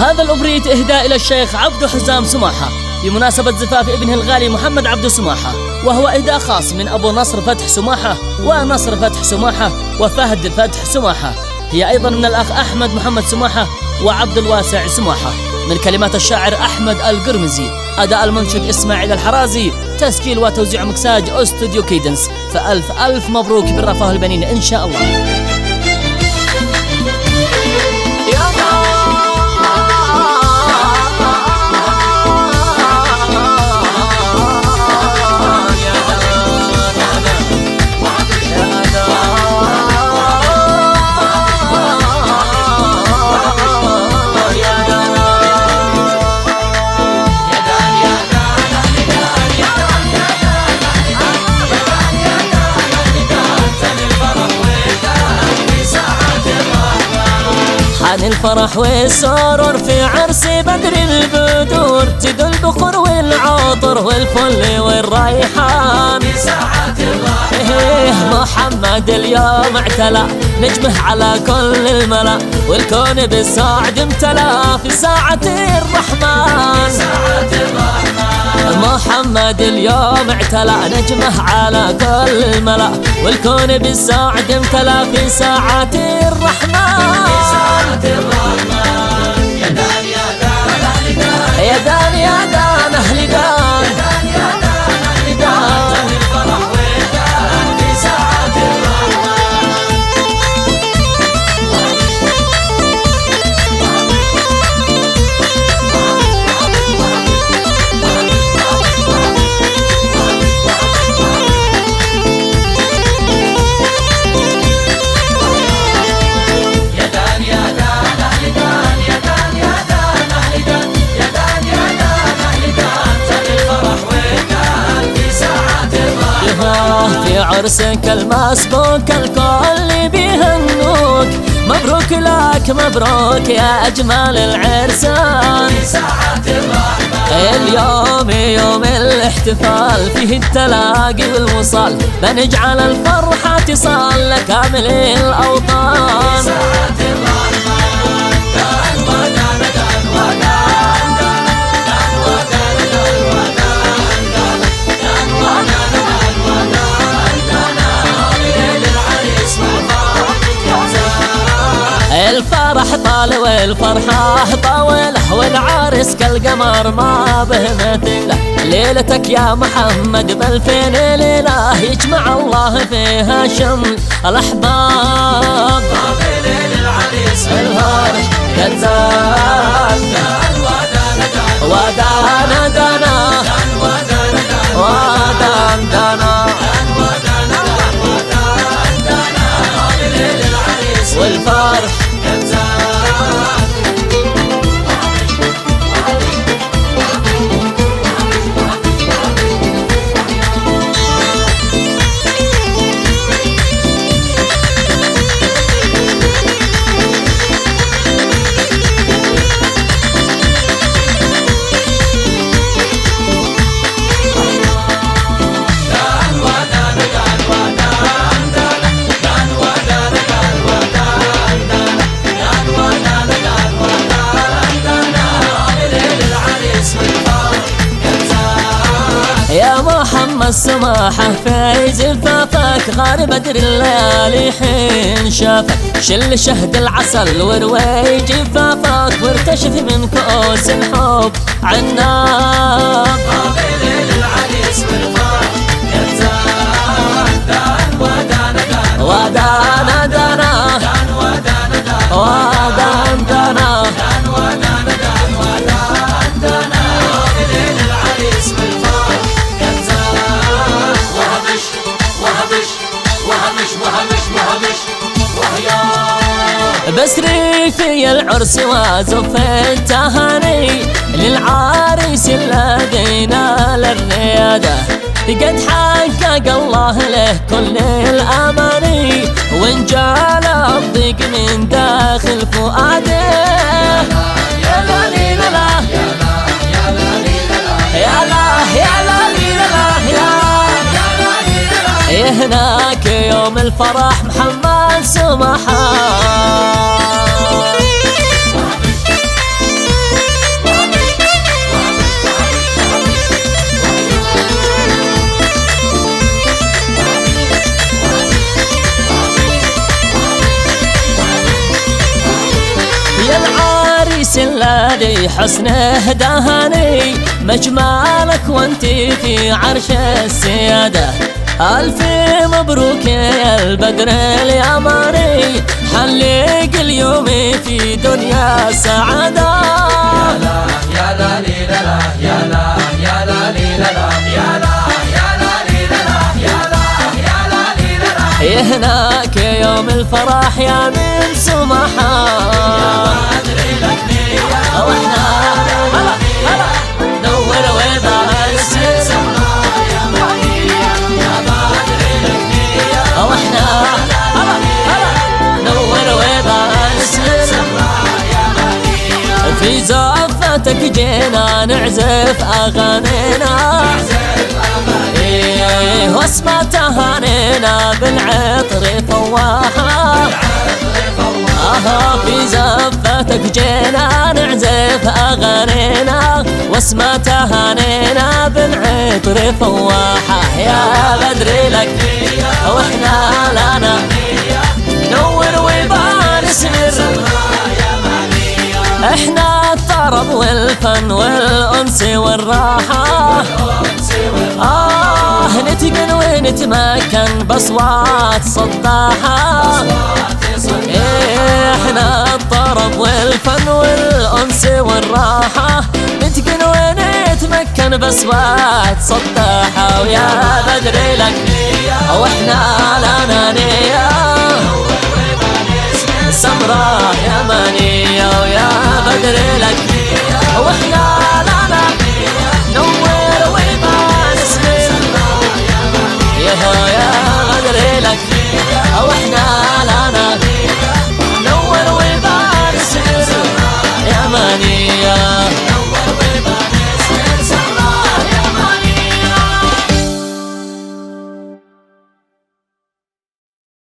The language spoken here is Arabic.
هذا الأوبريت إهداء إلى الشيخ عبد حزام سماحة بمناسبة زفاف ابنه الغالي محمد عبد سماحة، وهو إهداء خاص من أبو نصر فتح سماحة ونصر فتح سماحة وفهد فتح سماحة، هي أيضا من الأخ أحمد محمد سماحة وعبد الواسع سماحة، من كلمات الشاعر أحمد القرمزي، أداء المنشد إسماعيل الحرازي، تسجيل وتوزيع مكساج أستوديو كيدنس. فألف ألف مبروك بالرفاه البنين إن شاء الله. عن الفرح والسرور في عرس بدر البدور، تدل البخور والعطر والفل والريحان في ساعة الرحمن. محمد اليوم اعتلى نجمه على كل الملا، والكون بالسعد امتلى في ساعة الرحمن. محمد اليوم اعتلى نجمه على كل الملا، والكون بالسعد امتلى في ساعة الرحمن. يا دان يا دان أهل دان، يا دان يا دان أهل دان، يا دان يا دان أهل دان، الفرح والدان في ساعة الرحمن. في عرسك المسبوك الكل بيهنوك، مبروك لك مبروك يا أجمل العرسان في ساعة الرحمن. اليوم يوم الاحتفال فيه التلاقي والوصال، بنجعل الفرحة تصال لكامل الأوطان في ساعة الرحمن. دان ودان دان ودان دان دان ودان دان ودان دان دان ودان دان ودان دان للعريس الفرح طال والفرحة طاولة، والعرس كالقمر ما به مثله. ليلتك يا محمد بالفين ليلة يجمع الله فيها شمل الأحباب. ليل العريس الفرح كالزاد دان ودان دان ودان دانا دان ودان دان ودان دانا دان ودان دان ودان دانا ليل العريس والفرح يا محمد سماحة في زفافك غار بدر الليالي حين شافك، شل شهد العسل وروي جفافك وارتشف من كؤوس الحب عناب. ليل العريس والفرح ينزاد دان ودان دان ودان دانا دان ودان دان ودان دانا دان ودان دان ودان دانا ليل العريس والفرح وهمش وهمش وهمش وهمش وهمش وهيا بسري في العرس وزف التهاني للعريس الذين للريادة، قد حقق الله له كل الأماني وانجال الضيق من داخل فؤاده. يا لا لي لا لا يا لا لي لا لا يا لا يا لا لي لا لا يا هناك يوم الفرح محمد سماحة. يا العريس الذي حسنه دهاني، مجمالك وانت في عرش السيادة. ألف مبروك يا البدر اليماني، حلق اليوم في دنيا سعادة. يا لا يا لا لي لا لا يا لا يا لا لي لا لا يا لا يا لا لي لا لا يا لا يا لا لي لا لا. هناك يوم الفرح يا من سمحة، يا بدري لك نية واحنا هلا هلا نور وبس يا مهنية يا بدري لك نية واحنا هلا هلا نور وبس يا مهنية. في زفتك جينا نعزف أغانينا، واسمع تهانينا بالعطر فواحة. في زفتك جينا نعزف أغانينا، واسمع تهانينا بالعطر فواحة. يا بدري لك واحنا لنا نور وبارس نر، احنا الطرب والفن والأنس والراحة. نتقن ونتمكن بأصوات صداحة. احنا الطرب والفن والأنس والراحة، نتقن ونتمكن بأصوات صداحة. ويا بدري لك واحنا لنا نية سمراء يمانية.